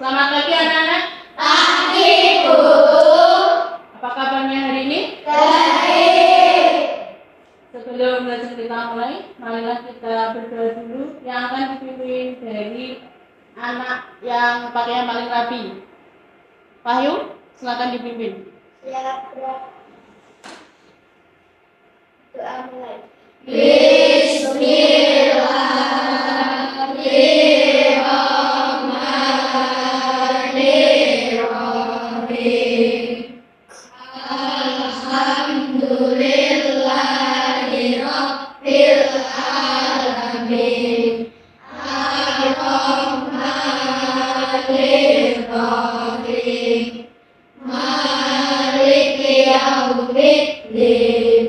Selamat pagi anak-anak. Pagi, Bu. Apa kabarnya hari ini? Baik. Sebelum belajar kita mulai, marilah kita berdoa dulu yang akan dipimpin dari anak yang pakaian paling rapi. Wahyu, silakan dipimpin. Siap, doa mulai. Bismillahirrahmanirrahim. Alhamdulillahirabbil alamin. Ar-Rahmanir-Rahim. Maliki yaumiddin.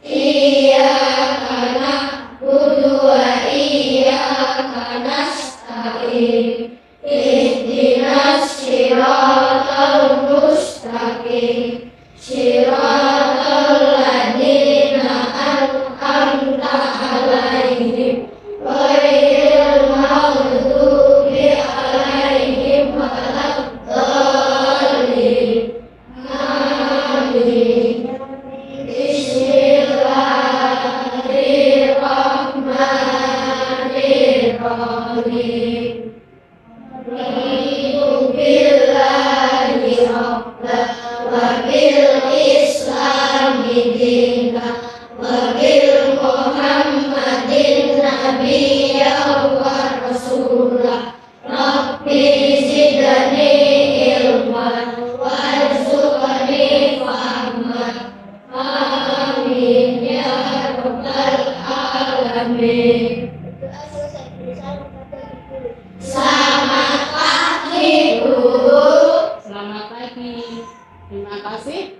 Iyyaka na'budu wa iyyaka nasta'in. Ihdinas siratal mustaqim. Siratal ladzina an'amta 'alaihim ghairil maghdubi 'alaihim waladdallin. Amin. Bismillahirrahmanirrahim. Raditu billahi rabban wa bil islami dinan wa bil Muhammadin nabiyyan wa rasulah. Rabbi zidni ilman warzuqni fahman. Amin ya rabbal alamin. Selamat pagi, Bu. Selamat pagi. Terima kasih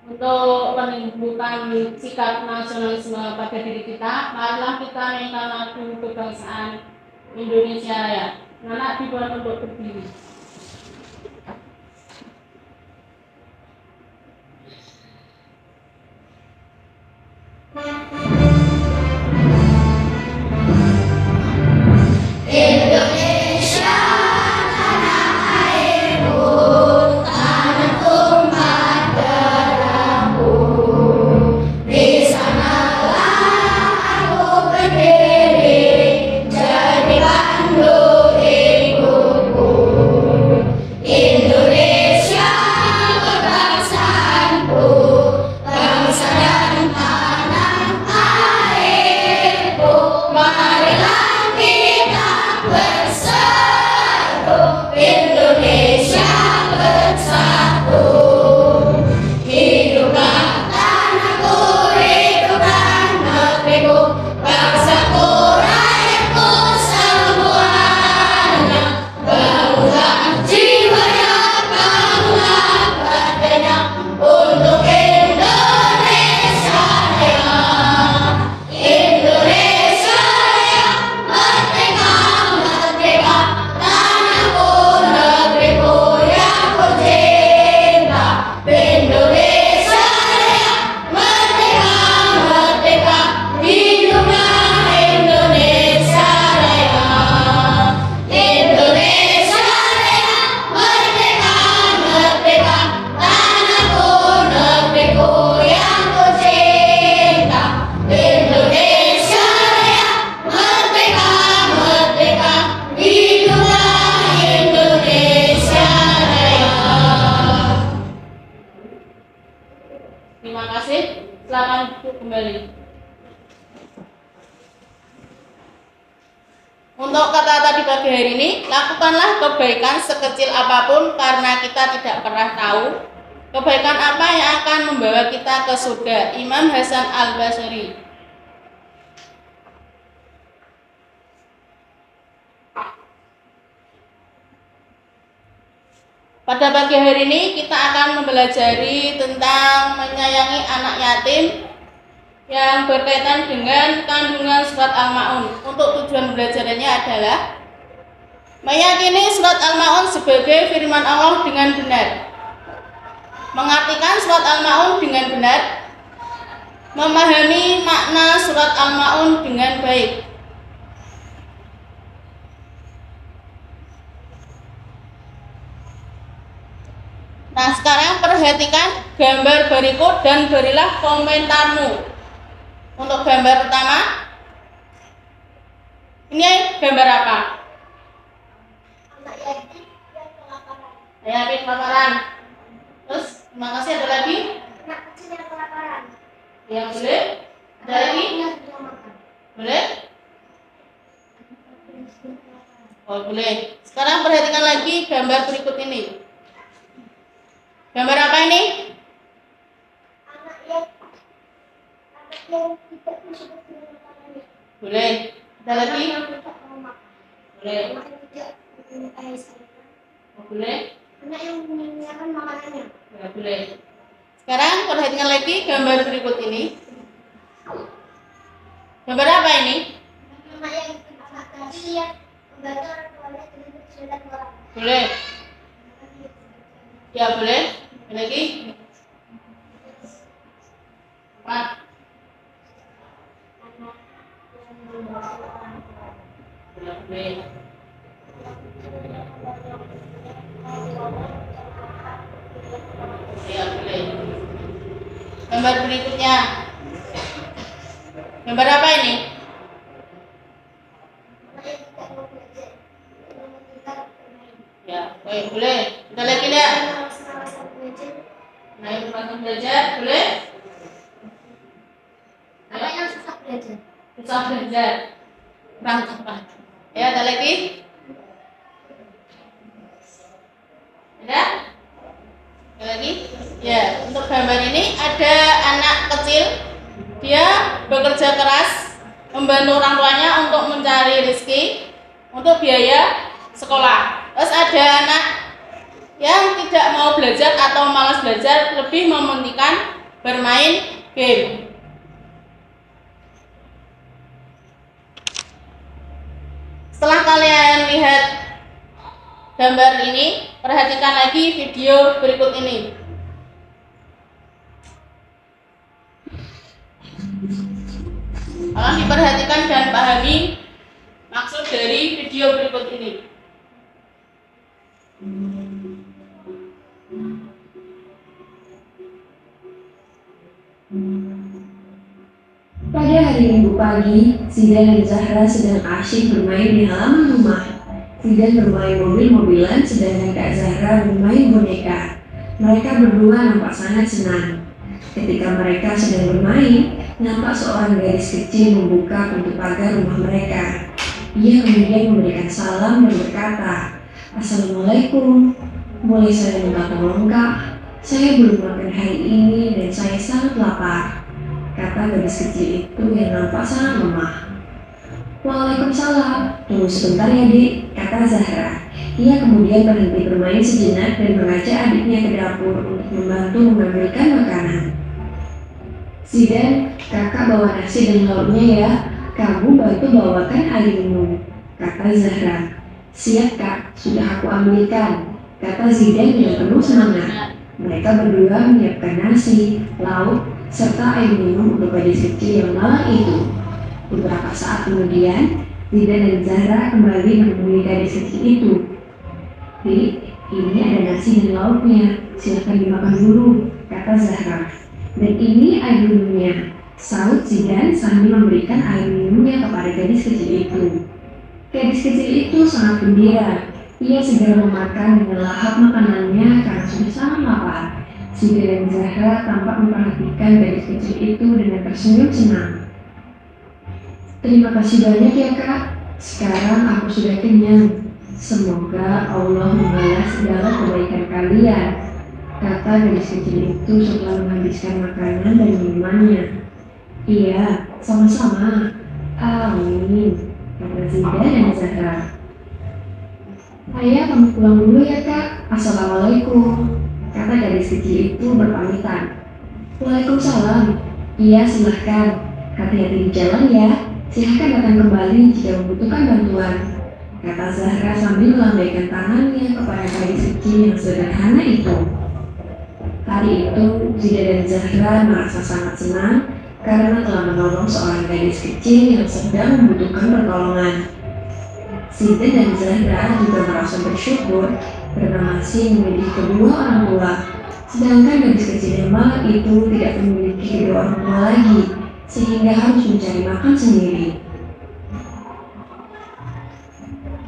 untuk menunjukkan sikap nasionalisme pada diri kita. Marilah kita nyanyikan lagu kebangsaan Indonesia Raya. Anak dibuat untuk berdiri. Indonesia tanah airku, tanah tumpah darahku. Di sanalah aku berdiri, jadi pandu hidupku. Indonesia kebangsaanku, bangsa dan tanah airku. Marilah kita bersatu, Indonesia bersatu. Hiduplah tanahku, hiduplah negeriku, bangsaku, rakyatku semuanya. Bangunlah jiwanya, bangunlah badannya untuk Indonesia Raya. Indonesia Raya, merdeka, merdeka, tanahku, negeriku yang ku cinta. Indonesia Raya, merdeka, merdeka, hiduplah Indonesia Raya. Indonesia Raya, merdeka, merdeka, tanahku, negeriku yang ku cinta. Indonesia Raya, merdeka, merdeka, hiduplah Indonesia Raya. Terima kasih. Silakan duduk kembali. Untuk kata-kata di pagi hari ini, lakukanlah kebaikan sekecil apapun karena kita tidak pernah tahu kebaikan apa yang akan membawa kita ke surga. Imam Hasan Al-Basri. Pada pagi hari ini kita akan mempelajari tentang menyayangi anak yatim yang berkaitan dengan kandungan surat Al-Ma'un. Untuk tujuan belajarannya adalah meyakini surat Al-Ma'un sebagai firman Allah dengan benar, mengartikan surat Al-Ma'un dengan benar, memahami makna surat Al-Ma'un dengan baik. Nah, sekarang perhatikan gambar berikut dan berilah komentarmu. Untuk gambar pertama, ini gambar apa? Anak yatim yang kelaparan. Yatim kelaparan. Terus, terima kasih, ada lagi? Anak kecil yang kelaparan. Ya, boleh. Ada lagi? Yang tidak makan. Boleh? Oh, boleh. Sekarang perhatikan lagi gambar berikut ini. Gambar apa ini? Anak yang tidak bisa berguna makanannya. Boleh. Ada lagi? Anak yang tidak mau makan. Boleh. Anak yang tidak menyukai sayuran. Oh, boleh. Anak yang menyia-nyiakan makanannya. Ya, boleh. Sekarang perhatikan lagi gambar berikut ini. Gambar apa ini? Anak yang anak tadi yang membantu orang tuanya dengan kesulitan orang. Boleh. Ya, boleh. Ada lagi? Apa? Anak yang membawa orang tua. Boleh. Ya, boleh. Gambar berikutnya. Gambar apa ini? Anak yang tidak mau belajar. Yang tidak bermain. Ya, boleh. Boleh. Ada lagi enggak? Alasan belajar. Nah, itu langsung belajar, boleh? Anak yang susah belajar. Susah belajar. Kurang cepat. Ya, ada lagi? Ada? Ada lagi? Ya, untuk gambar ini ada anak kecil. Dia bekerja keras membantu orang tuanya untuk mencari rezeki untuk biaya sekolah. Terus ada anak yang tidak mau belajar atau malas belajar, lebih mementingkan bermain game. Setelah kalian lihat gambar ini, perhatikan lagi video berikut ini. Tolong diperhatikan dan pahami maksud dari video berikut ini. Pada hari Minggu pagi, Zidan dan Zahra sedang asyik bermain di halaman rumah. Zidan bermain mobil-mobilan, sedangkan Kak Zahra bermain boneka. Mereka berdua nampak sangat senang. Ketika mereka sedang bermain, nampak seorang gadis kecil membuka pintu pagar rumah mereka. Ia kemudian memberikan salam dan berkata, "Assalamualaikum, boleh saya minta tolong Kak? Saya belum makan hari ini dan saya sangat lapar," kata gadis kecil itu yang nampak sangat lemah. "Waalaikumsalam, tunggu sebentar ya Dik," kata Zahra. Ia kemudian berhenti bermain sejenak dan mengajak adiknya ke dapur untuk membantu mengambilkan makanan. "Zidan, kakak bawa nasi dan lauknya ya, kamu bantu bawakan air minum," kata Zahra. "Siap Kak, sudah aku ambilkan," kata Zidan dengan penuh semangat. Mereka berdua menyiapkan nasi, lauk, serta air minum untuk gadis kecil yang malang itu. Beberapa saat kemudian, Zidan dan Zahra kembali menemui gadis kecil itu. "Dik, ini ada nasi dan lauknya, silakan dimakan dulu," kata Zahra. "Dan ini air minumnya," sahut Zidan sambil memberikan air minumnya kepada gadis kecil itu. Gadis kecil itu sangat gembira. Ia segera memakan dengan lahap makanannya karena sudah sangat lapar. Zidan dan Zahra tampak memperhatikan gadis kecil itu dengan tersenyum senang. "Terima kasih banyak ya Kak, sekarang aku sudah kenyang. Semoga Allah membalas segala kebaikan kalian," kata gadis kecil itu setelah menghabiskan makanan dan minumannya. "Iya, sama-sama. Amin," kata Zidan dan Zahra. "Ayah, kamu pulang dulu ya Kak. Assalamualaikum," kata gadis kecil itu berpamitan. "Waalaikumsalam. Iya, silahkan. Hati-hati di jalan ya. Silahkan datang kembali jika membutuhkan bantuan," kata Zahra sambil melambaikan tangannya kepada gadis kecil yang sederhana itu. Hari itu, Zidan dan Zahra merasa sangat senang karena telah menolong seorang gadis kecil yang sedang membutuhkan pertolongan. Zidan dan Zahra juga merasa bersyukur masih memiliki kedua orang tua, sedangkan gadis kecil yang malang itu tidak memiliki kedua orang tua lagi, sehingga harus mencari makan sendiri.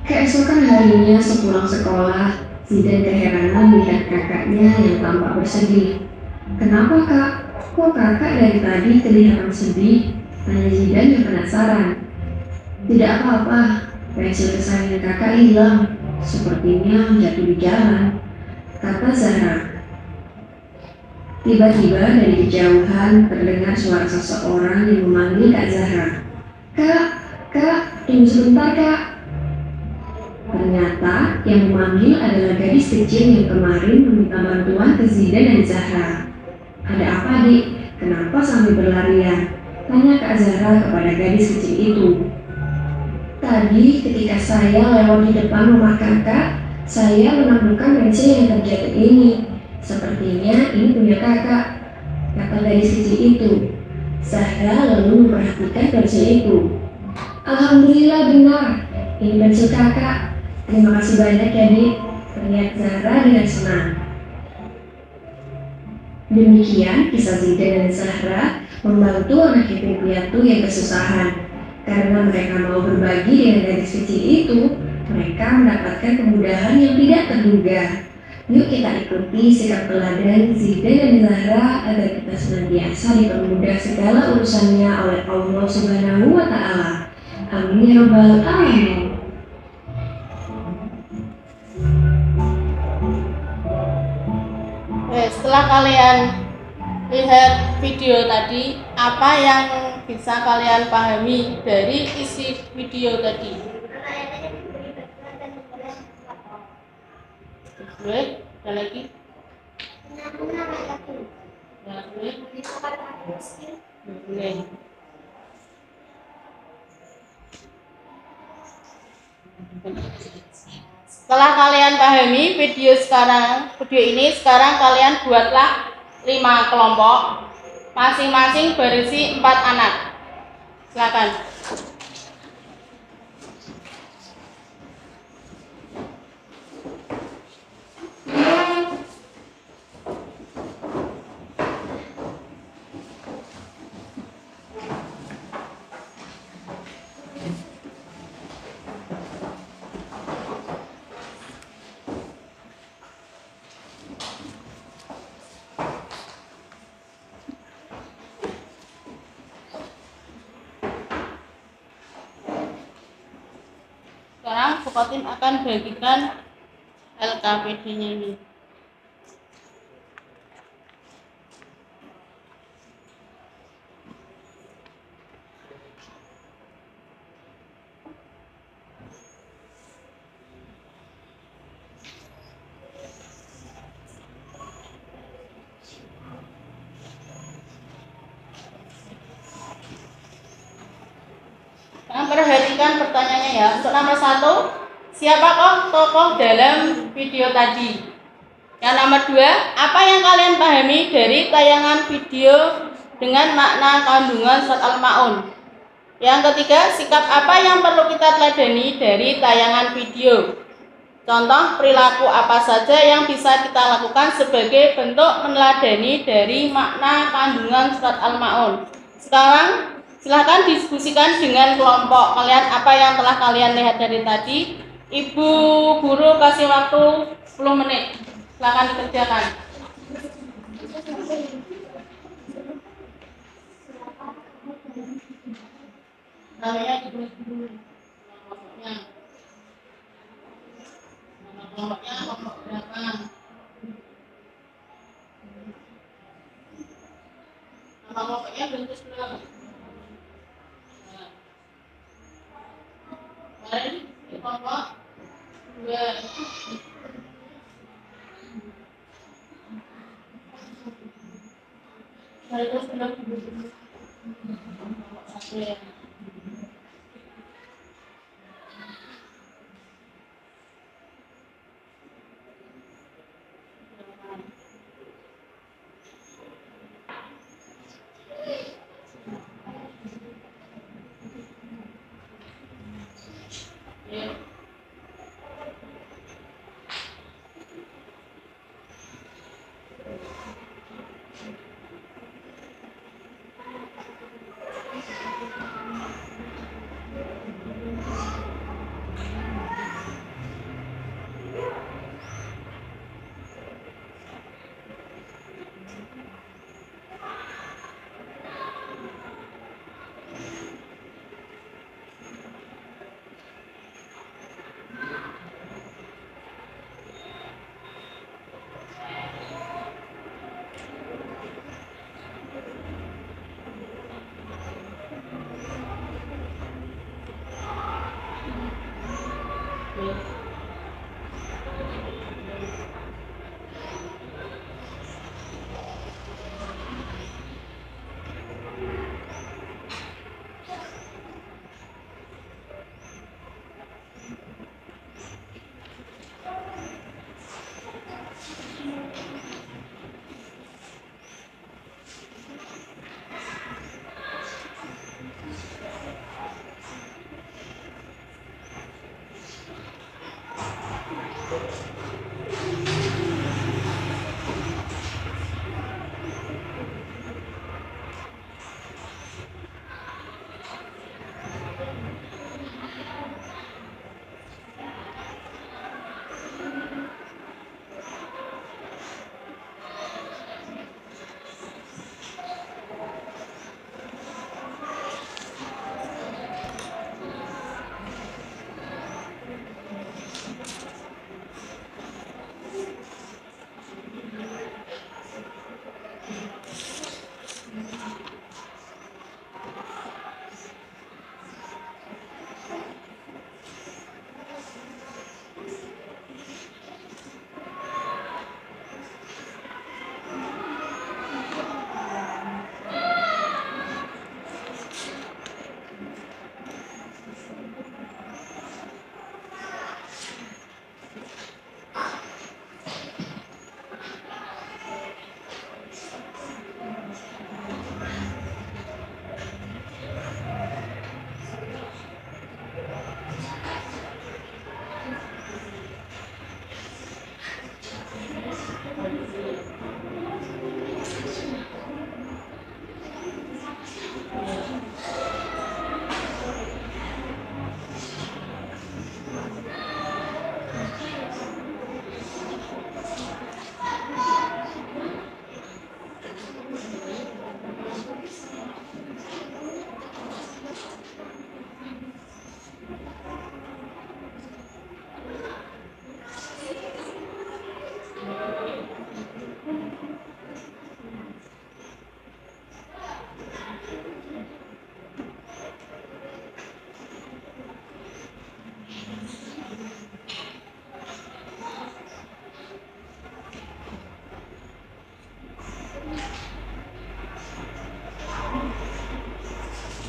Keesokan harinya sepulang sekolah, Zidan keheranan melihat kakaknya yang tampak bersedih. "Kenapa kak? Kok kakak dari tadi kelihatan sedih?" tanya Zidan yang penasaran. "Tidak apa-apa, pensil kesayangan kakak hilang. Sepertinya jatuh di jalan," kata Zahra. Tiba-tiba dari kejauhan terdengar suara seseorang yang memanggil Kak Zahra. "Kak, kak, tunggu sebentar kak." Ternyata yang memanggil adalah gadis kecil yang kemarin meminta bantuan ke Zidan dan Zahra. "Ada apa, Dik? Kenapa sampai berlarian?" tanya Kak Zahra kepada gadis kecil itu. "Tadi ketika saya lewat di depan rumah kakak, saya menemukan pensil yang terjatuh ini. Sepertinya ini punya kakak," kata gadis kecil itu. Zahra lalu memperhatikan pensil itu. "Alhamdulillah benar, ini pensil kakak. Terima kasih banyak ya, Dik," teriak Zahra dengan senang. Demikian kisah Zidan dan Zahra membantu anak yatim piatu yang kesusahan. Karena mereka mau berbagi dengan gadis kecil itu, mereka mendapatkan kemudahan yang tidak terduga. Yuk kita ikuti sikap teladan Zidan dan Zahra agar kita senantiasa dipermudah segala urusannya oleh Allah Subhanahu wa Ta'ala. Amin ya Rabbal Alamin. Setelah kalian lihat video tadi, apa yang bisa kalian pahami dari isi video tadi? Boleh? Ada lagi? Boleh. Setelah kalian pahami video ini, sekarang kalian buatlah 5 kelompok, masing-masing berisi 4 anak. Silakan. Sekarang Sukotin akan bagikan LKPD-nya ini. Perhatikan pertanyaannya ya. Untuk nomor 1, siapakah tokoh dalam video tadi? Yang nomor 2, apa yang kalian pahami dari tayangan video dengan makna kandungan surat Al-Ma'un? Yang ketiga, sikap apa yang perlu kita teladani dari tayangan video? Contoh perilaku apa saja yang bisa kita lakukan sebagai bentuk meneladani dari makna kandungan surat Al-Ma'un? Sekarang silahkan diskusikan dengan kelompok kalian apa yang telah kalian lihat dari tadi. Ibu guru kasih waktu 10 menit. Silahkan dikerjakan. Namanya ditulis dulu. Kelompoknya kelompok berapa? Nama kelompoknya bentuk berapa? Kemarin di kelompok 2. Nah, itu sudah kelompok 1 ya.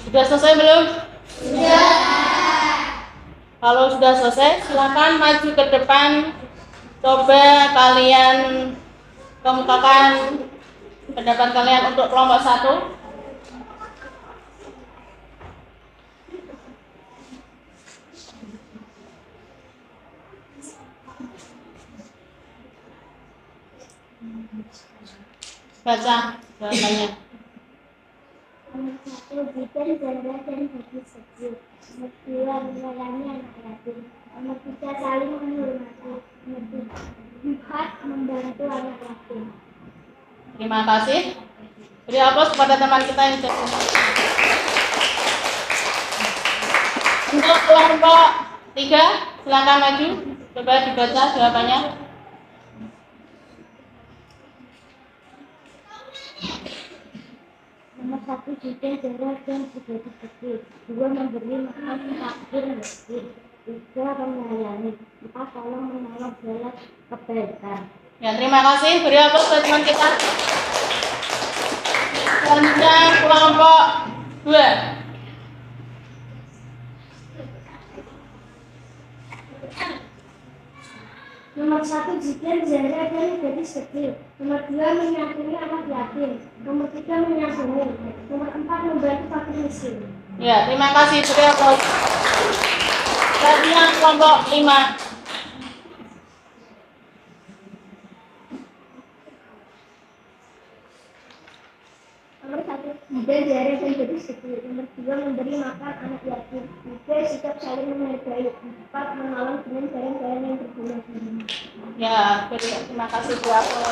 Sudah selesai belum? Sudah. Kalau sudah selesai, silakan maju ke depan. Coba kalian kemukakan pendapat kalian untuk kelompok 1. Baca jawabannya. Nomor 1, bikin Zahra dan bagi sejuk. Nomor 2, menyayangi anak yatim. Nomor 3, saling menghormati. Nomor 4, membantu anak yatim. Terima kasih. Beri aplaus kepada teman kita yang jatuh. Untuk kelompok 3, silakan maju. Coba dibaca jawabannya. Nomor 1, bikin Zahra dan bagi sejuk. 2, memberi makan takdir miskin. 3, menyayangi. 4, tolong menolong segala kebaikan. Ya, terima kasih. Beri aplaus buat teman kita. Selanjutnya kelompok 2. Nomor 1, bikin Zahra dan bagi sejuk. Nomor 2, menyantuni anak yatim. Nomor 3, menyantuni. Nomor 4, membantu fakir miskin. Ya, terima kasih. Beri aplaus. Selanjutnya kelompok 5. Nomor 1, bikin Zahra dan bagi sejuk. Nomor 2, memberi makan anak yatim. 3, sikap saling menghargai. 4, menolong dengan barang-barang yang berguna. Ya, terima kasih Bu Apel.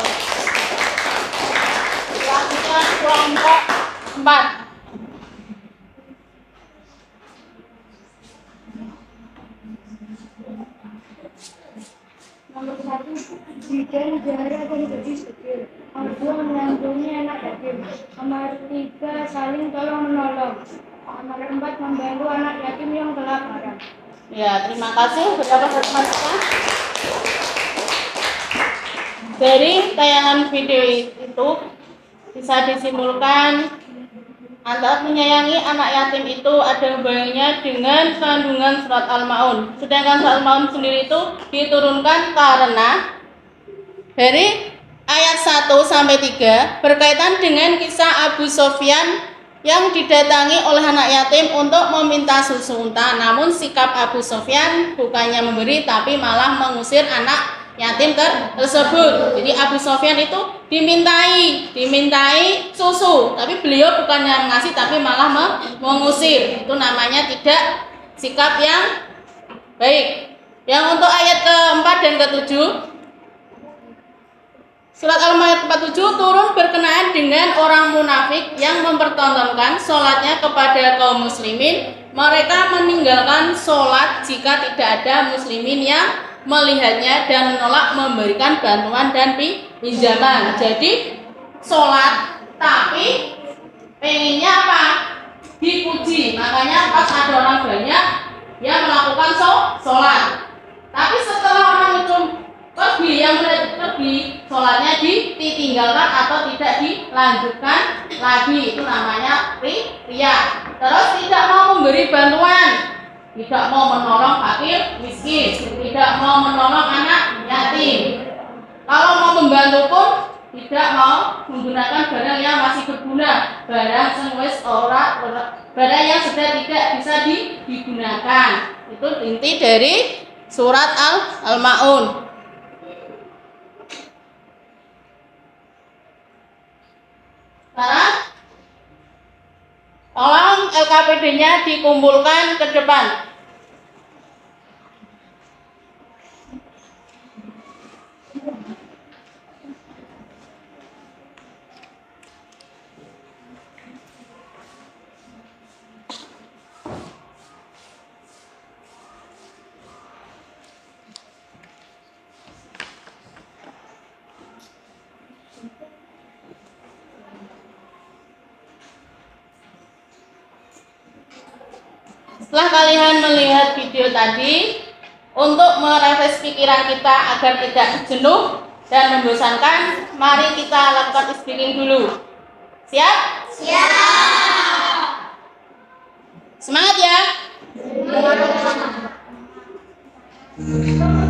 Selanjutnya kelompok 4. Nomor 1, bikin Zahra dan bagi sejuk. Nomor 2, menyantuni anak yatim. Nomor 3, saling tolong menolong. Nomor 4, membantu anak yatim yang kelaparan. Ya, terima kasih. Berapa teman kita? Dari tayangan video itu bisa disimpulkan antara menyayangi anak yatim itu ada hubungannya dengan kandungan surat Al-Ma'un. Sedangkan surat Al-Ma'un sendiri itu diturunkan karena dari ayat 1 sampai 3 berkaitan dengan kisah Abu Sofyan yang didatangi oleh anak yatim untuk meminta susu unta. Namun sikap Abu Sofyan bukannya memberi tapi malah mengusir anak yatim tersebut. Jadi Abu Sofyan itu dimintai susu, tapi beliau bukannya mengasih tapi malah mengusir. Itu namanya tidak sikap yang baik. Yang untuk ayat keempat dan ketujuh, surat Al-Maidah 47 turun berkenaan dengan orang munafik yang mempertontonkan sholatnya kepada kaum muslimin. Mereka meninggalkan sholat jika tidak ada muslimin yang melihatnya dan menolak memberikan bantuan dan pinjaman. Jadi sholat tapi pengennya apa? Dipuji. Makanya pas ada orang banyak yang melakukan sholat. Tapi setelah orang itu pergi, yang pergi, sholatnya ditinggalkan atau tidak dilanjutkan lagi. Itu namanya riya. Terus tidak mau memberi bantuan, tidak mau menolong fakir miskin, tidak mau menolong anak yatim. Kalau mau membantu pun tidak mau menggunakan barang yang masih berguna, barang sengwes barang yang sudah tidak bisa digunakan. Itu inti dari surat Al-Ma'un. Sekarang tolong LKPD-nya dikumpulkan ke depan. Setelah kalian melihat video tadi, untuk merefresh pikiran kita agar tidak jenuh dan membosankan, mari kita lakukan speaking dulu. Siap? Siap. Semangat ya! Kita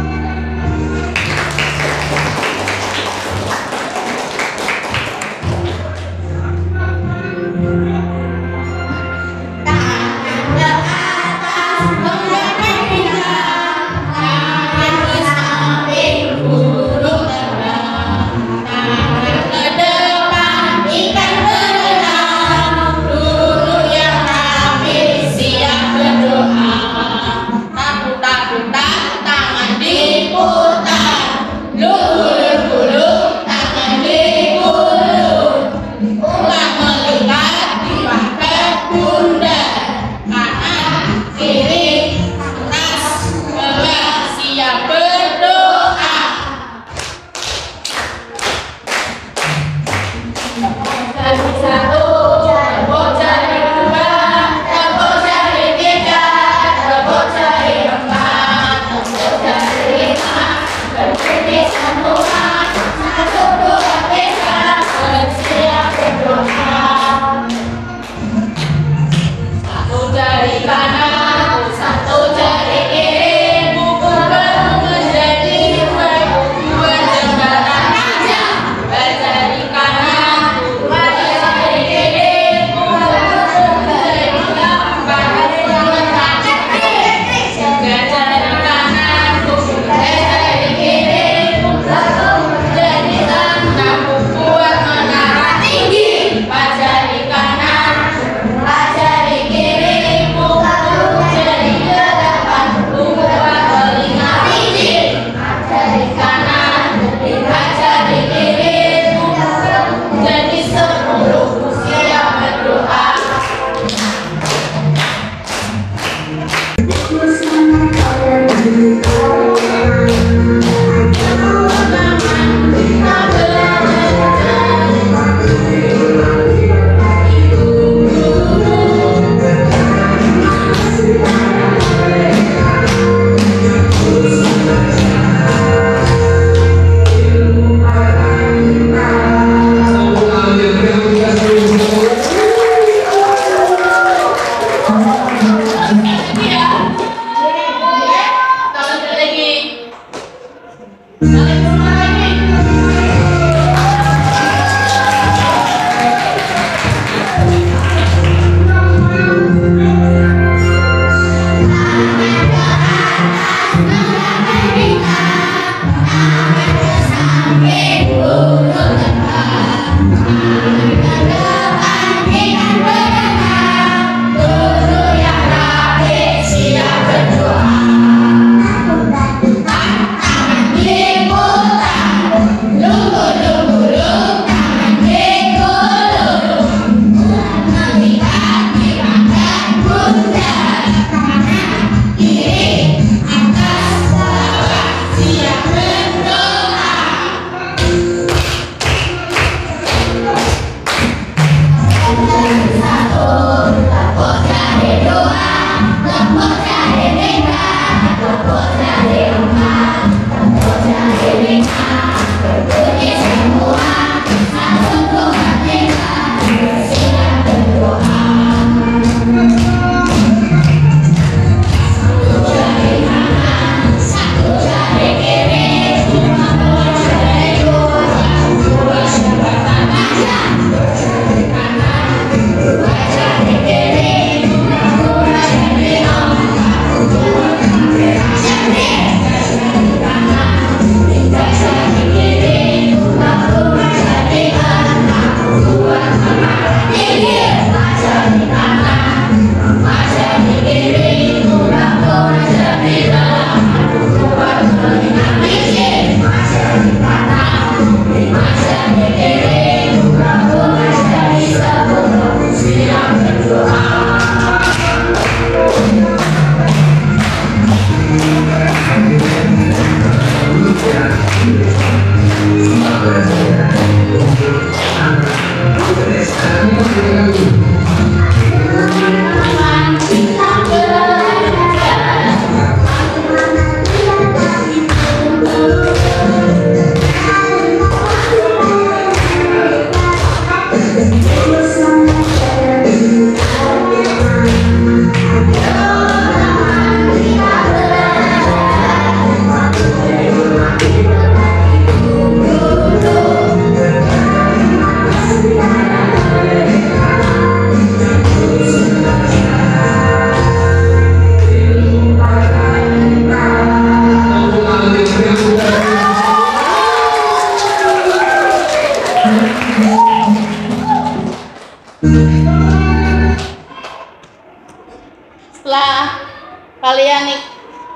kalian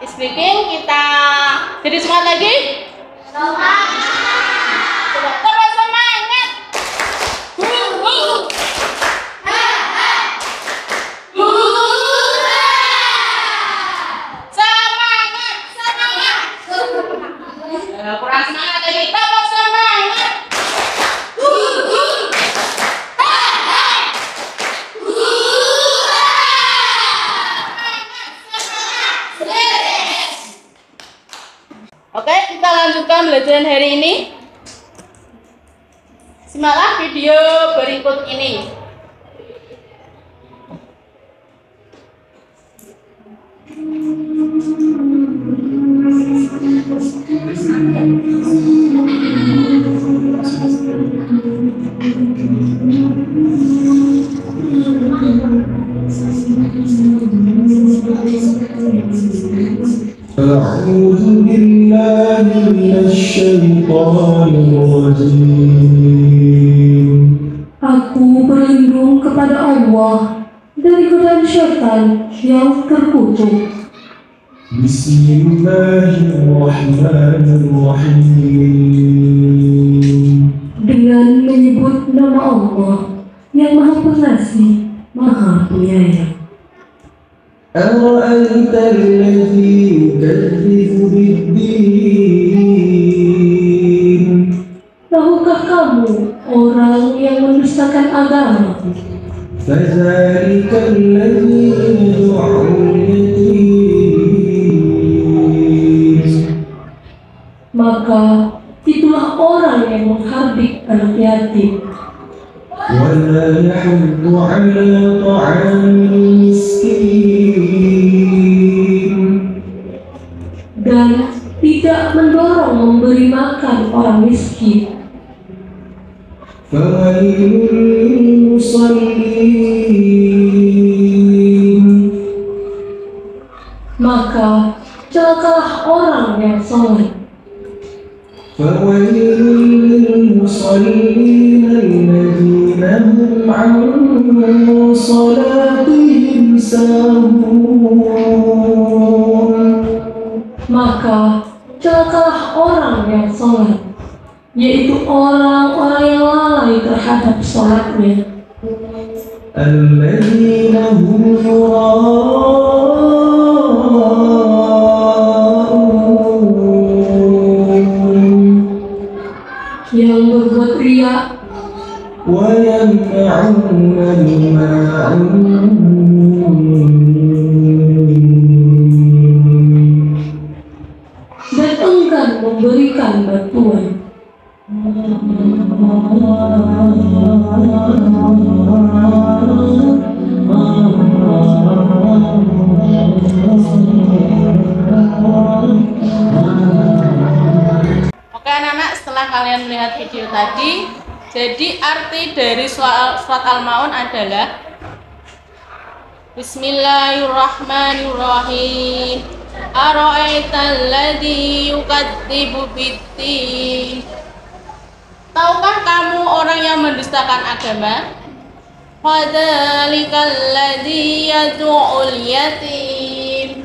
speaking, kita jadi semangat lagi. Terus semangat. Kurang semangat lagi, tambah semangat. Oke, kita lanjutkan belajaran hari ini. Simaklah video berikut ini. أعوذ بالله من الشيطان الرجيم. Aku berlindung kepada Allah dari godaan syaitan yang terkutuk. Bismillahirrahmanirrahim. Dengan menyebut nama Allah yang Maha Pengasih, Maha Penyayang. أرأيت الذي يكذب بالدين. Tahukah kamu orang yang mendustakan agama? فذلك الذي يدع اليتيم. Maka itulah orang yang menghardik anak yatim ولا يحض على طعام المسكين. dan tidak mendorong memberi makan orang miskin. فويل للمصلين. Maka celakalah orang yang salat. فويل للمصلين الذين هم عن صلاتهم ساهون. Maka celakalah orang yang salat, yaitu orang-orang yang lalai terhadap salatnya. الذين هم yang berbuat riya ويمنعون الماعون. dan enggan memberikan bantuan. Oke anak-anak, setelah kalian melihat video tadi, jadi arti dari surat Al-Maun adalah Bismillahirrahmanirrahim. Ara'aital ladzi yukadzibu biddin. Tahukah kamu orang yang mendustakan agama? Fadzalikal ladzi yad'ul yatim.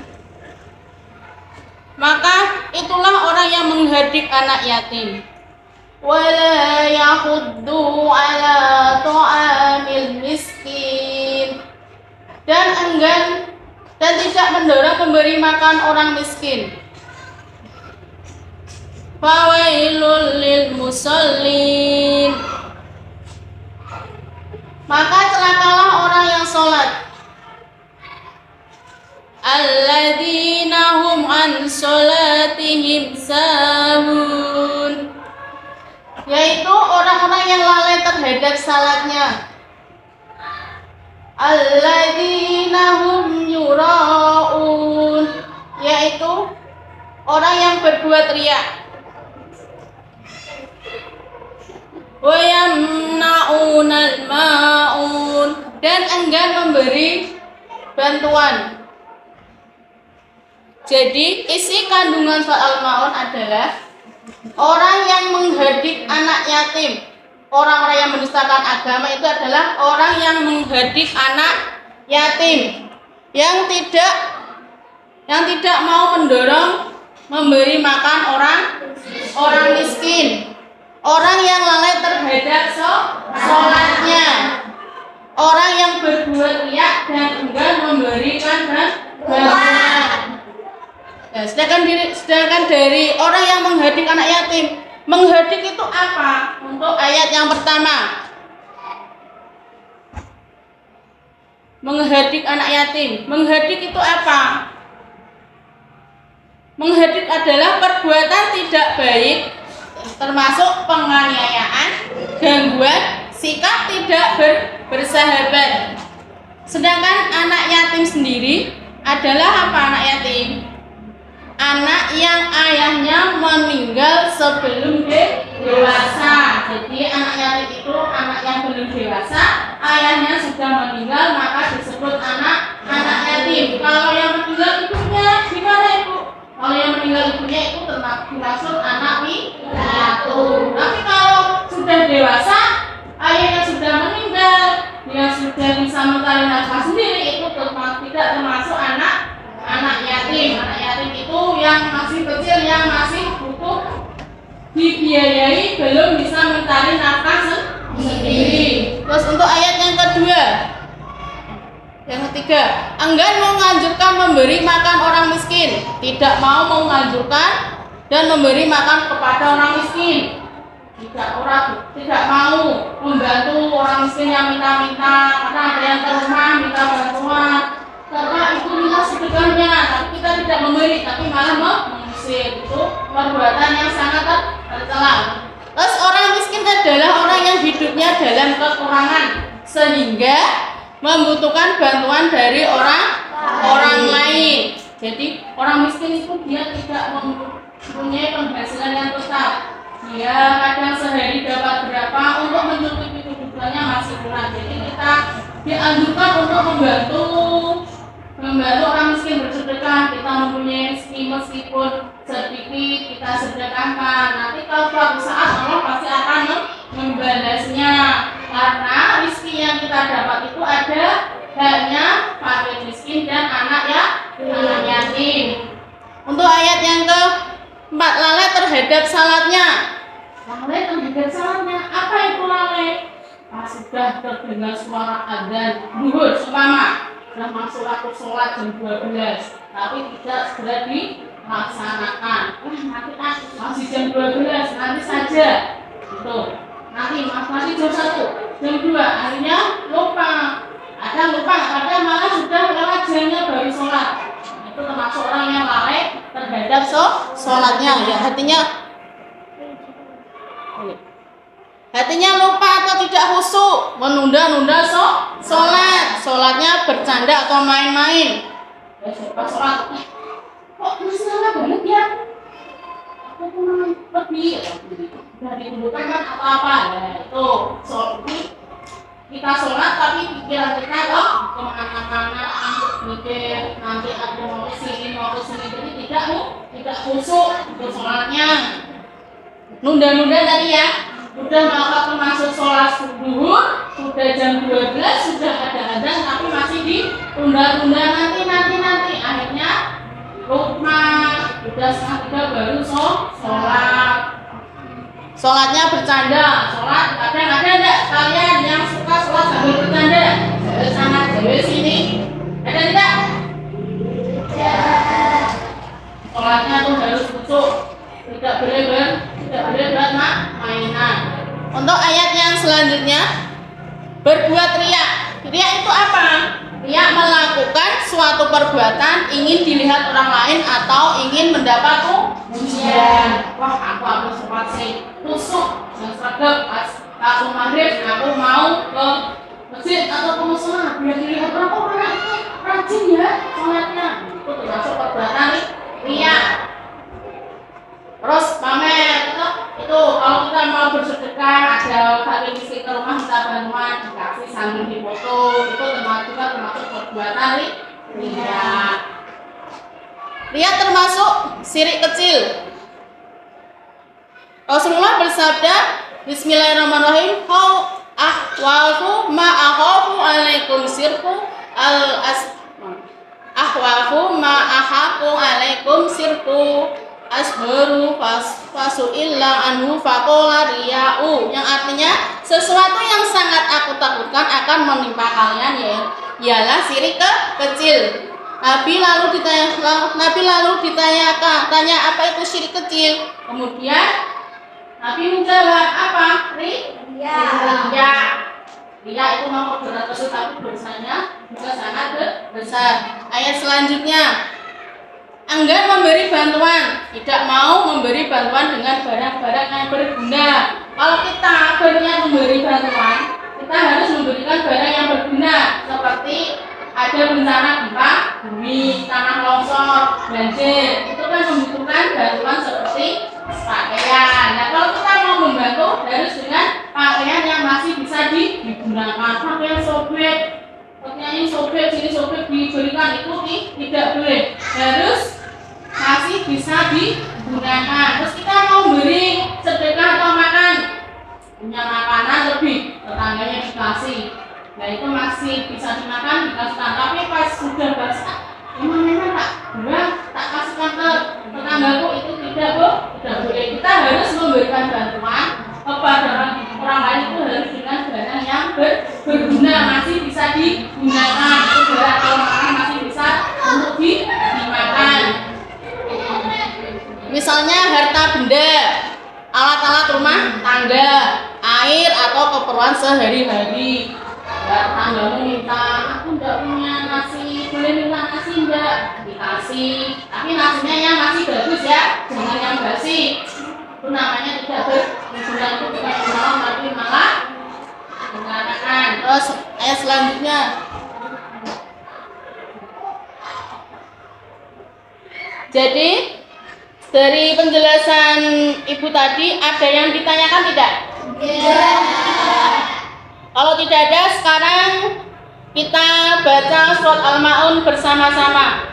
Maka itulah orang yang menghardik anak yatim. Wala yahuddu ala ta'amil miskin. Dan enggan dan tidak mendorong memberi makan orang miskin. Fawailul lil musallin. Maka celakalah orang yang sholat. Alladzina hum an sholatihim sahun. Yaitu orang-orang yang lalai terhadap salatnya. Alladzina hum yura'un. Yaitu orang yang berbuat riya. Wa yamna'unal ma'un. Dan enggan memberi bantuan. Jadi isi kandungan surat Al-Maun adalah orang yang menghardik anak yatim. Orang-orang yang mendustakan agama itu adalah orang yang menghardik anak yatim, yang tidak yang tidak mau mendorong memberi makan orang miskin, orang yang lalai terhadap sholatnya, orang yang berbuat riya dan enggan memberikan bantuan. Ya, sedangkan dari orang yang menghadik anak yatim, menghadik itu apa? Untuk ayat yang pertama, menghadik anak yatim. Menghadik itu apa? Menghadik adalah perbuatan tidak baik, termasuk penganiayaan, gangguan, sikap tidak bersahabat. Sedangkan anak yatim sendiri adalah apa anak yatim? Anak yang ayahnya meninggal sebelum dewasa. Jadi anak yatim itu anak yang belum dewasa, ayahnya sudah meninggal, maka disebut anak yatim. Kalau yang meninggal ibunya gimana ibu? Kalau yang meninggal ibunya itu termasuk anak piatu. Tapi kalau sudah dewasa, ayahnya sudah meninggal, dia sudah bisa mencari nafkah sendiri, itu tidak termasuk anak yatim. Anak yatim itu yang masih kecil, yang masih butuh dibiayai, belum bisa mencari nafkah sendiri. Terus untuk ayat yang kedua, yang ketiga, enggan menganjurkan memberi makan orang miskin, tidak mau menganjurkan dan memberi makan kepada orang miskin. Tidak mau membantu orang miskin yang minta-minta, karena ada yang ke rumah minta bantuan, karena itu minta sedekahnya, tapi kita tidak memberi, tapi malah mengusir. Itu perbuatan yang sangat tercela. Terus orang miskin adalah orang yang hidupnya dalam kekurangan sehingga membutuhkan bantuan dari orang lain. Jadi orang miskin itu dia tidak mempunyai penghasilan yang tetap. Dia kadang sehari dapat berapa, untuk mencukupi kebutuhannya masih kurang. Jadi kita dianjurkan untuk membantu orang miskin bersedekah. Kita mempunyai rezeki meskipun sedikit kita sedekahkan. Nanti kalau suatu saat Allah pasti akan membalasnya, karena rezeki yang kita dapat itu ada haknya fakir miskin dan anak yatim. Untuk ayat yang keempat, lalai terhadap salatnya. Lalai terhadap salatnya, apa itu lalai? Sudah terdengar suara adzan zuhur seumpama sudah masuk waktu sholat jam 12, tapi tidak segera dilaksanakan. Nanti masih jam 12, nanti saja. Itu nanti masih jam 1, jam 2, akhirnya lupa. Ada malah sudah lewat jamnya baru sholat. Itu termasuk orang yang lalai terhadap sholatnya. Ya, hatinya lupa atau tidak khusyuk, menunda-nunda sholatnya, bercanda atau main-main. Pas sholat, kok masih lama banget ya? Aku pun pergi dari tundukan kan apa-apa. Ya, itu kita sholat tapi pikiran kita kok kemana-mana, mikir nanti aku mau kesini, jadi tidak khusyuk untuk sholatnya. Nunda-nunda tadi ya. Sudah mau masuk sholat zuhur, sudah jam 12, sudah ada adzan, tapi masih ditunda-tunda nanti. Akhirnya lupa, sudah setengah 3 baru sholat. Sholatnya bercanda, kadang ada enggak kalian yang suka sholat sambil bercanda? Dari sana, dari sini, ada enggak? Sholatnya tuh harus khusyuk, tidak boleh buat mainan. Untuk ayat yang selanjutnya, berbuat riya. Riya itu apa? Riya melakukan suatu perbuatan ingin dilihat orang lain atau ingin mendapat pujian. Wah, aku sempat sih tusuk dan sergap pas aku maghrib, aku mau ke masjid atau ke musola biar dilihat orang, oh orang itu rajin ya sholatnya. Itu termasuk perbuatan riya. Terus pamer itu kalau kita mau bersedekah, ada fakir miskin ke rumah minta bantuan, dikasih sambil dipoto, itu termasuk perbuatan riya. Riya termasuk syirik kecil. Rasulullah bersabda, Bismillahirrahmanirrahim, ahwafu ma akhafu alaikum syirku ahwafu ma ahaku alaikum sirku asbaru fasu'illa anhu faqala riya'u, yang artinya sesuatu yang sangat aku takutkan akan menimpa kalian ialah syirik kecil. Nabi lalu ditanya apa itu syirik kecil. Kemudian Nabi menjawab apa? Riya. Riya itu nomor berat kecil, tapi dosanya juga sangat besar. Ayat selanjutnya, enggan memberi bantuan, tidak mau memberi bantuan dengan barang-barang yang berguna. Kalau kita berniat memberi bantuan, kita harus memberikan barang yang berguna, seperti ada bencana gempa bumi, tanah longsor, banjir, itu kan membutuhkan bantuan seperti pakaian. Nah, kalau kita mau membantu harus dengan pakaian yang masih bisa digunakan. Pakaian sobek, pakaian ini sobek, sini sobek diberikan, itu tidak boleh, harus masih bisa digunakan. Terus kita mau beri sedekah atau makan, punya makanan lebih, tetangganya dikasih, nah itu masih bisa dimakan, dikasihkan. Tapi pas sudah basah, memang tak kasihkan ke tetanggaku, itu tidak boleh. Kita harus memberikan bantuan kepada orang lain, itu harus dengan barang yang berguna, masih bisa digunakan. Itu barang atau makanan masih bisa untuk dimakan. Misalnya harta benda, alat-alat rumah tangga, air atau keperluan sehari-hari. Tetanggamu minta, aku enggak punya nasi, boleh minta nasi enggak? Dikasih, tapi nasinya yang masih bagus ya, jangan yang basi. Itu namanya tidak berguna, itu bukan menolong tapi malah mengatakan. Terus ayat selanjutnya, jadi dari penjelasan ibu tadi ada yang ditanyakan tidak? Kalau tidak ada, sekarang kita baca surat Al-Ma'un bersama-sama.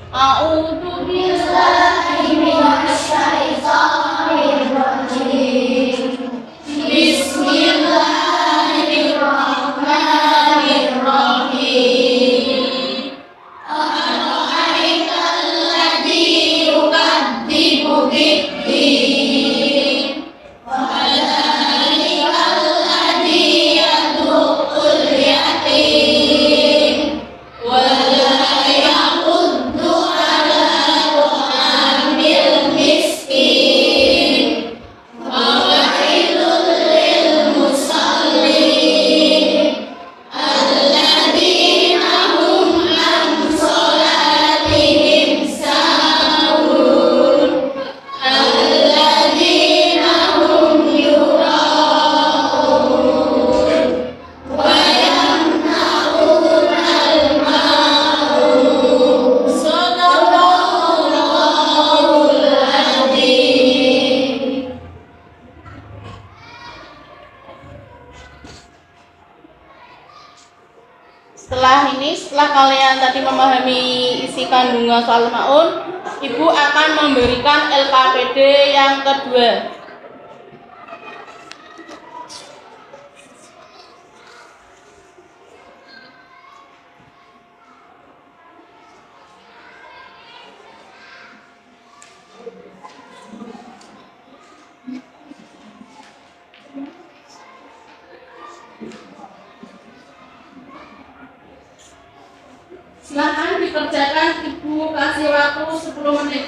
A'udzu billahi minasy syaithanir rajim. Bismillahirrahmanirrahim. Ara'aital ladzi yukadzibu bid-din. Setelah kalian tadi memahami isi kandungan soal Ma'un, Ibu akan memberikan LKPD yang kedua. Silakan dikerjakan, Ibu kasih waktu 10 menit.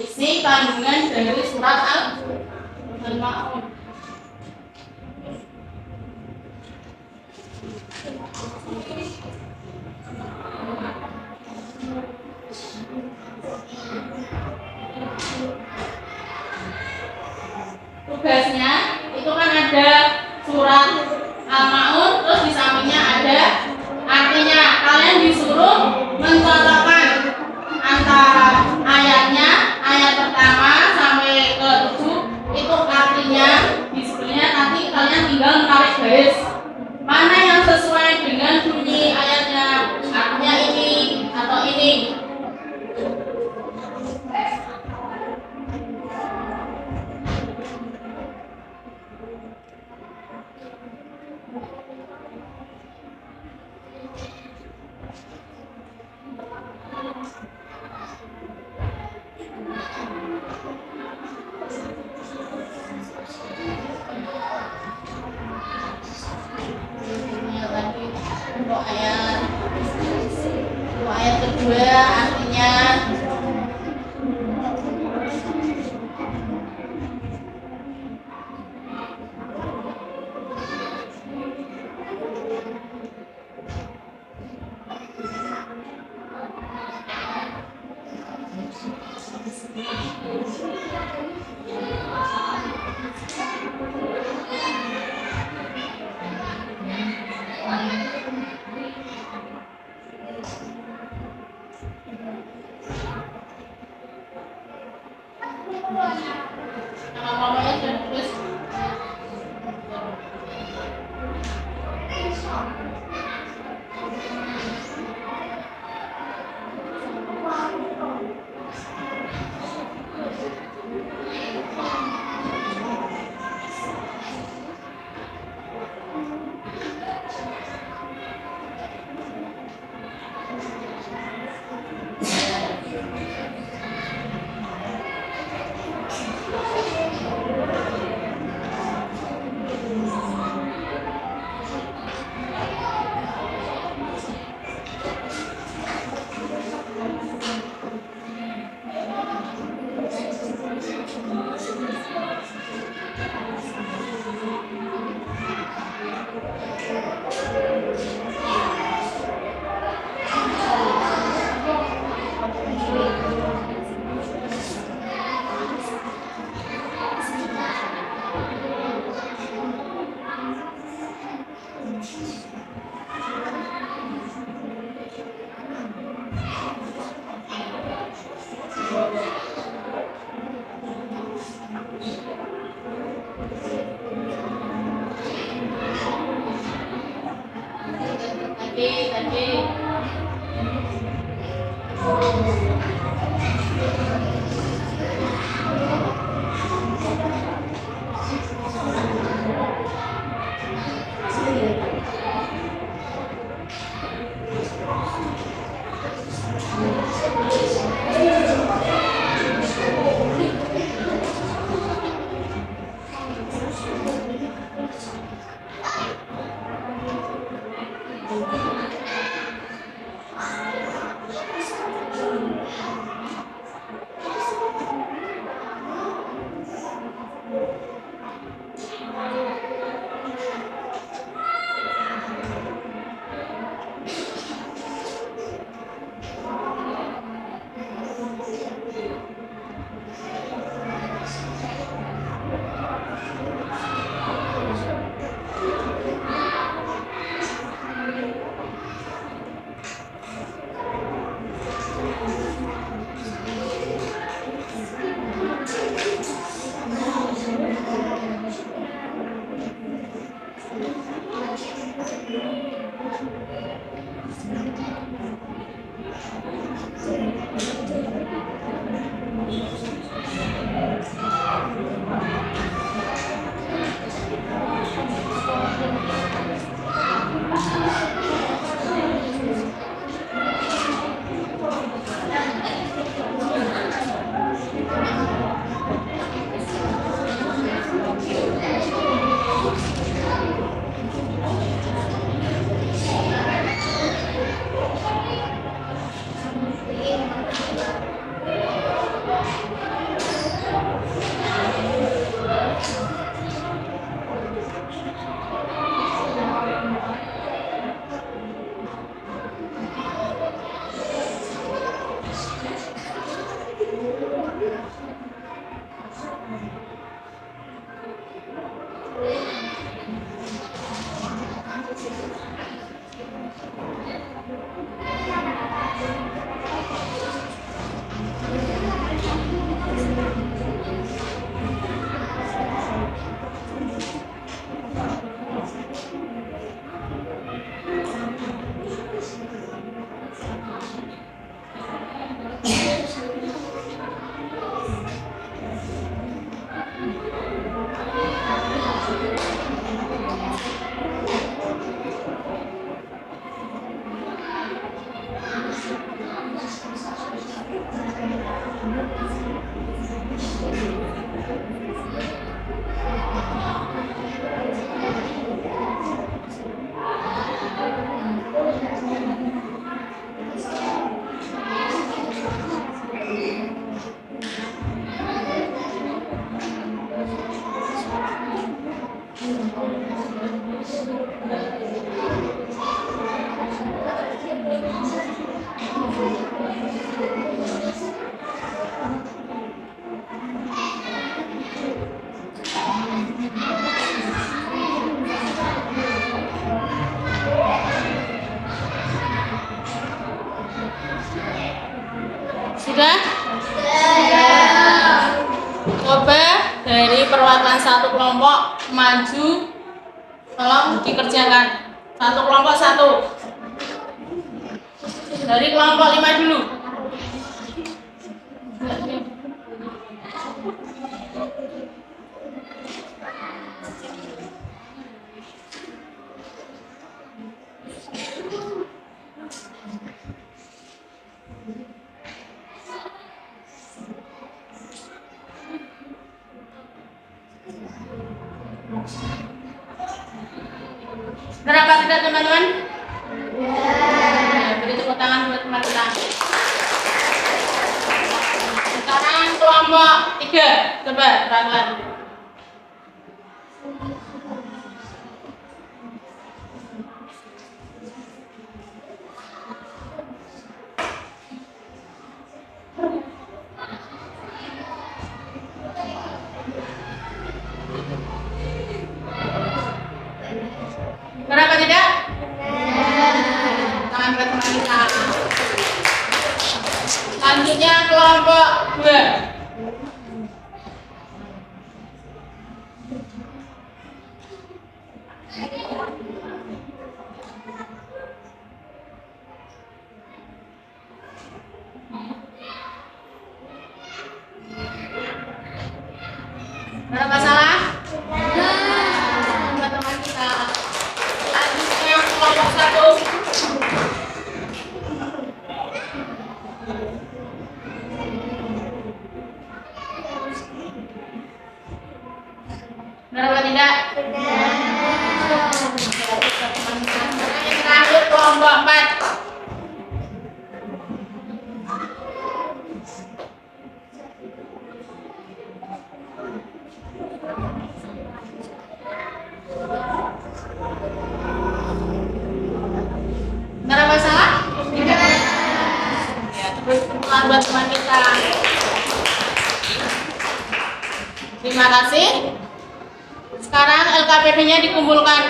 Isi kandungan dari surat Al-Ma'un. Tugasnya itu kan ada surat Al-Ma'un, terus di sampingnya ada artinya. Kalian disuruh mencocokkan antara ayatnya, ayat pertama sampai ke 7 itu artinya. Di sebelumnya nanti kalian tinggal menarik garis mana yang sesuai dengan bunyi ayatnya, artinya ini atau ini. Ayat kedua artinya Sudah? Coba dari perwakilan satu kelompok maju, tolong dikerjakan. Satu kelompok satu. Dari kelompok 5 dulu. Berapa tidak teman-teman? Ya, beri tepuk tangan buat teman kita. Sekarang kelompok 3, coba ranglan. Berapa tidak? Tangan buat teman kita. Selanjutnya kelompok 2. Berapa salah? Buat teman kita. Selanjutnya kelompok 1. Berapa tidak? Yang terakhir kelompok 4. Berapa salah? Tidak. Ya, terus buat teman kita. Terima kasih. Sekarang LKPD-nya dikumpulkan.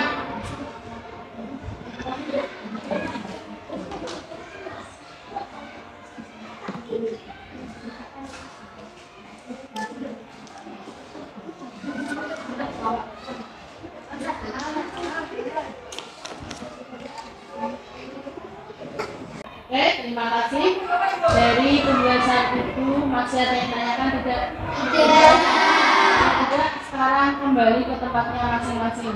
Oke, terima kasih. Dari penjelasan itu masih ada yang tanyakan tidak? Tidak. Sekarang kembali ke tempatnya masing-masing.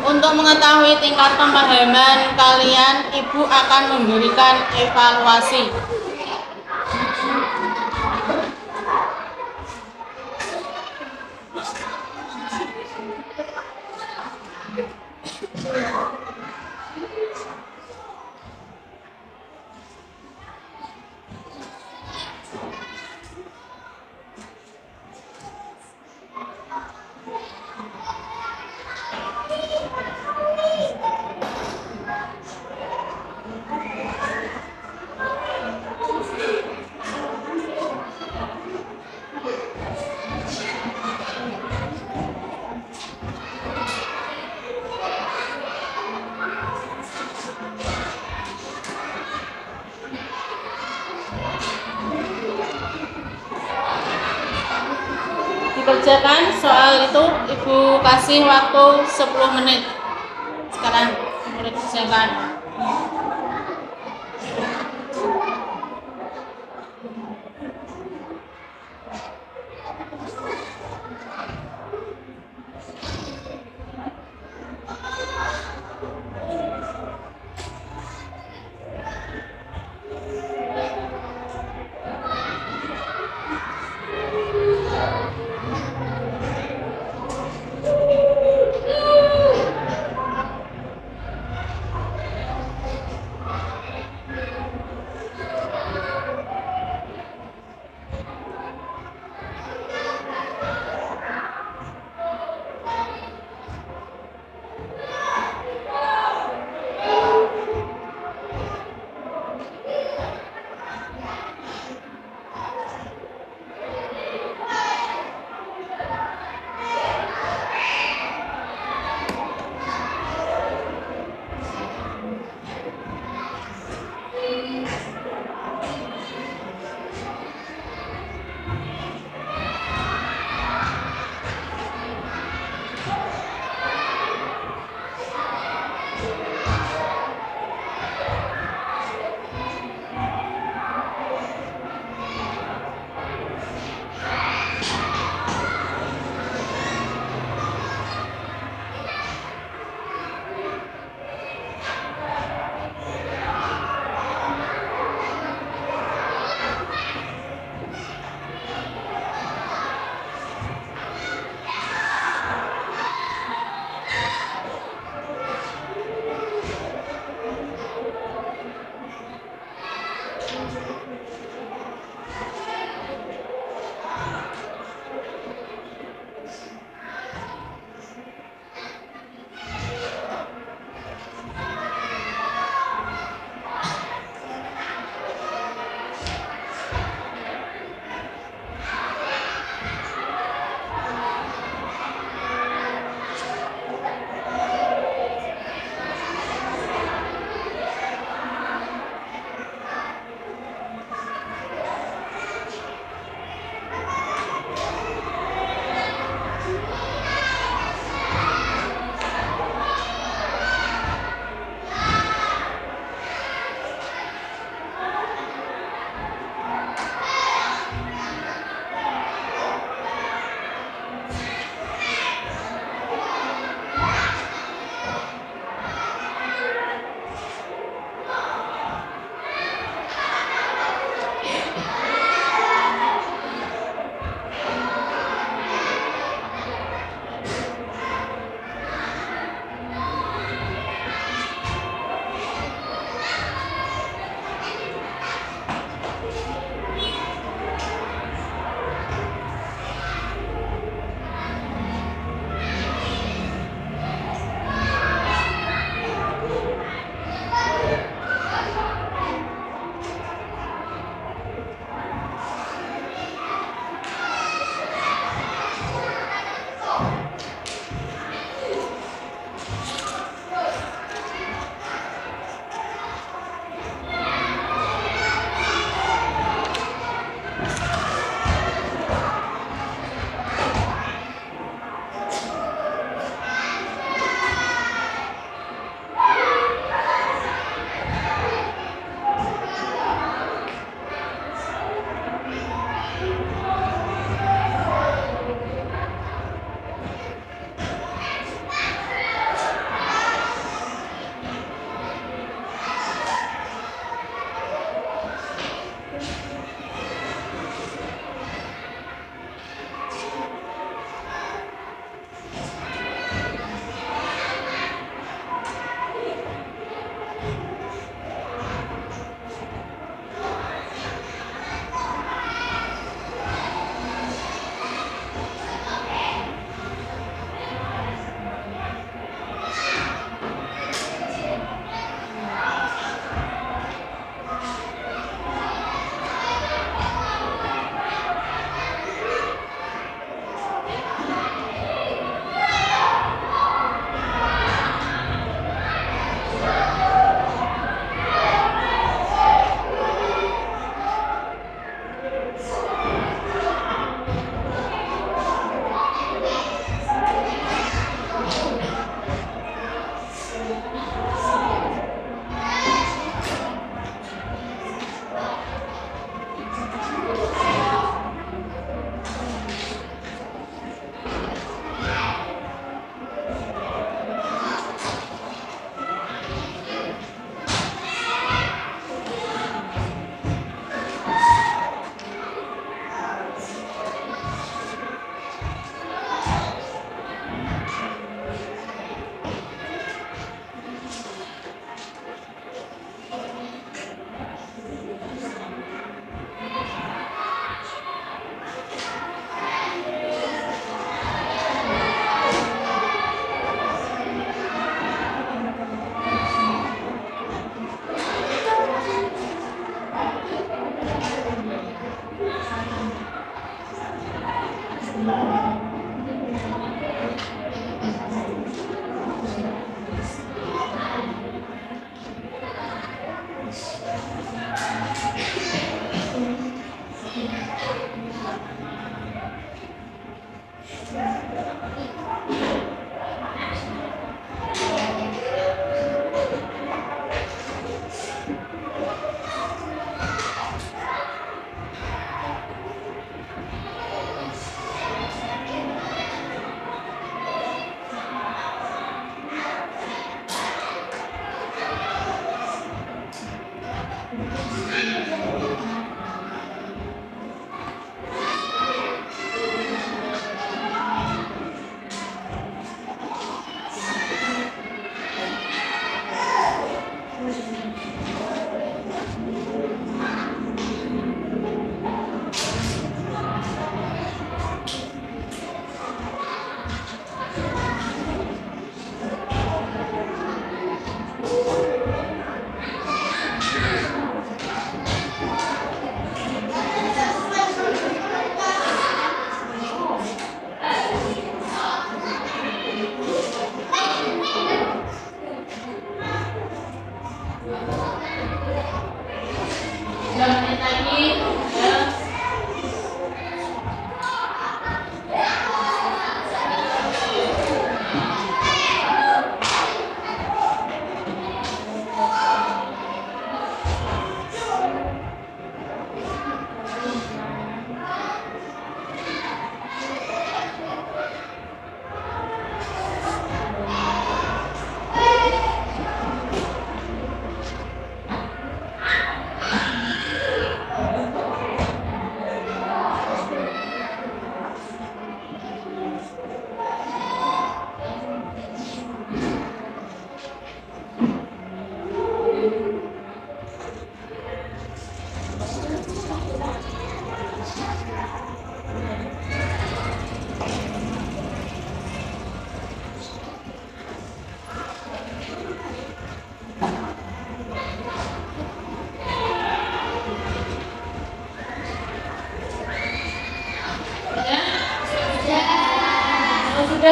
Untuk mengetahui tingkat pemahaman kalian, Ibu akan memberikan evaluasi. Dikerjakan soal itu, Ibu kasih waktu 10 menit. Sekarang boleh dikerjakan.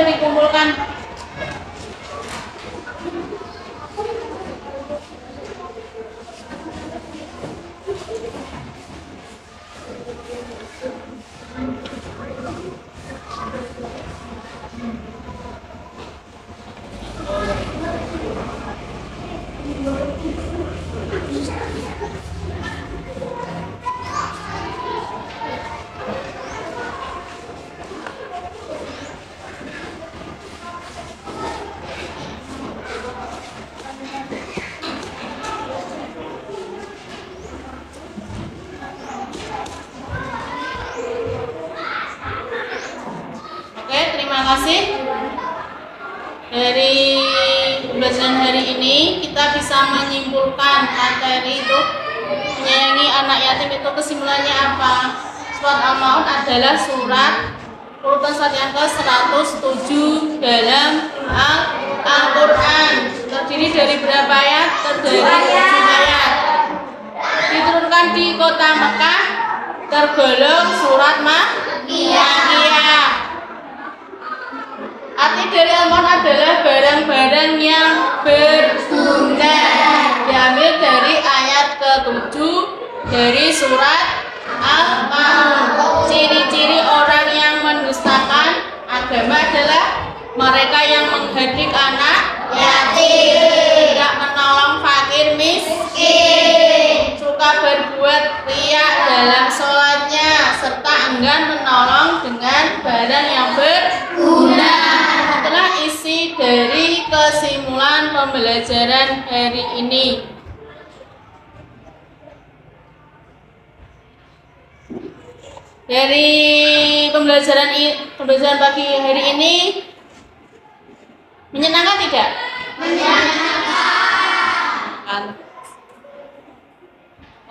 boleh dikumpulkan. Oke, terima kasih. Dari pembelajaran hari ini kita bisa menyimpulkan materi itu menyayangi anak yatim itu kesimpulannya apa? Surat Al-Maun adalah urutan surat yang ke-107 dalam Al-Quran. Terdiri dari berapa ayat? Terdiri dari 7 ayat. Diturunkan di kota Mekah, tergolong surat Makkiyah. Arti dari Al-Maun adalah barang-barang yang berguna. Diambil dari ayat ke-7 dari surat Al-Maun. Ciri-ciri orang yang mendustakan agama adalah mereka yang menghardik anak yatim, tidak menolong fakir miskin, suka berbuat riya dalam sholatnya, serta enggan menolong dengan barang yang berguna. Itulah isi dari kesimpulan pembelajaran hari ini. Dari pembelajaran pagi hari ini menyenangkan tidak? Menyenangkan.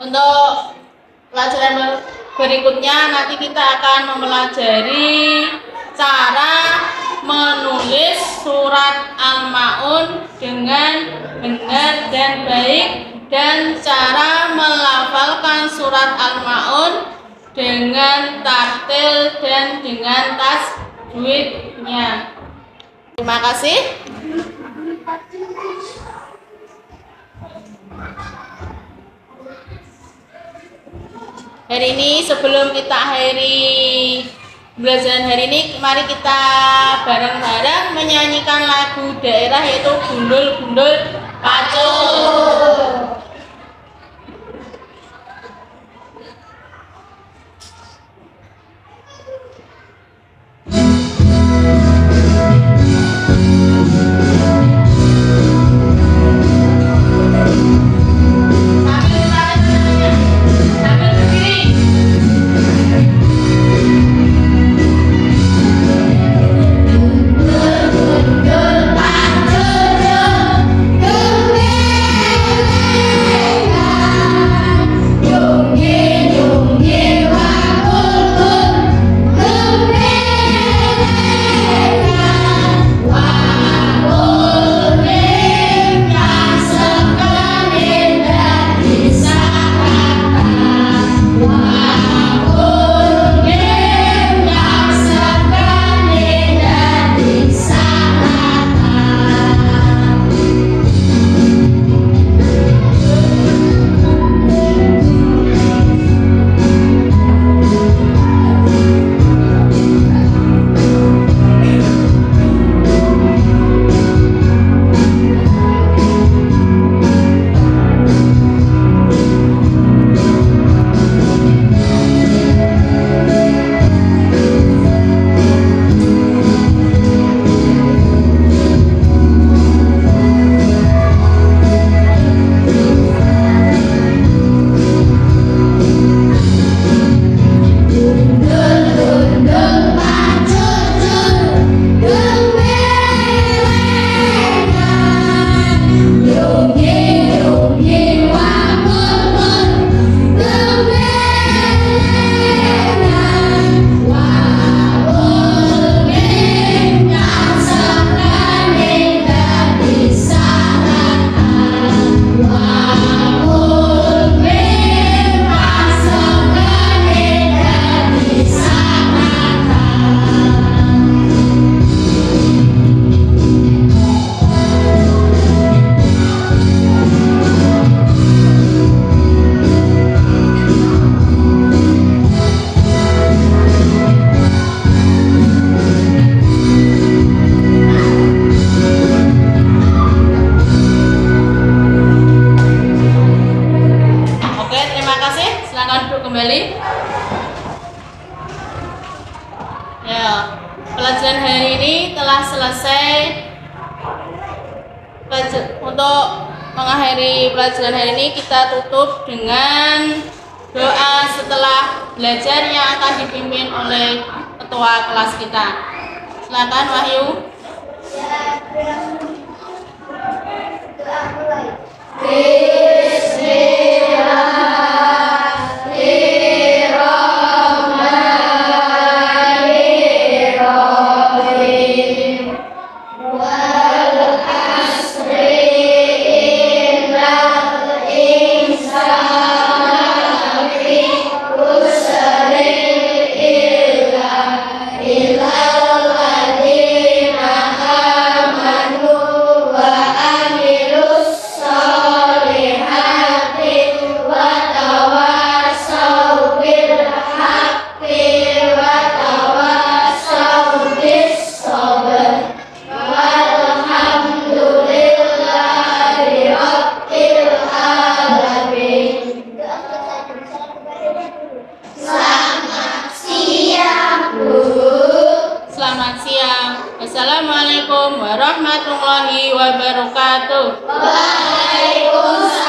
Untuk pelajaran berikutnya nanti kita akan mempelajari cara menulis surat Al-Maun dengan benar dan baik, dan cara melafalkan surat Al-Maun dengan tartil dan dengan tajwidnya. Terima kasih. Hari ini sebelum kita akhiri pembelajaran hari ini, mari kita bareng-bareng menyanyikan lagu daerah yaitu Gundul-Gundul Pacul. Gundul untuk mengakhiri pelajaran hari ini kita tutup dengan doa setelah belajar yang akan dipimpin oleh ketua kelas kita. Silakan Wahyu. Selamat siang. Assalamualaikum warahmatullahi wabarakatuh. Waalaikumsalam.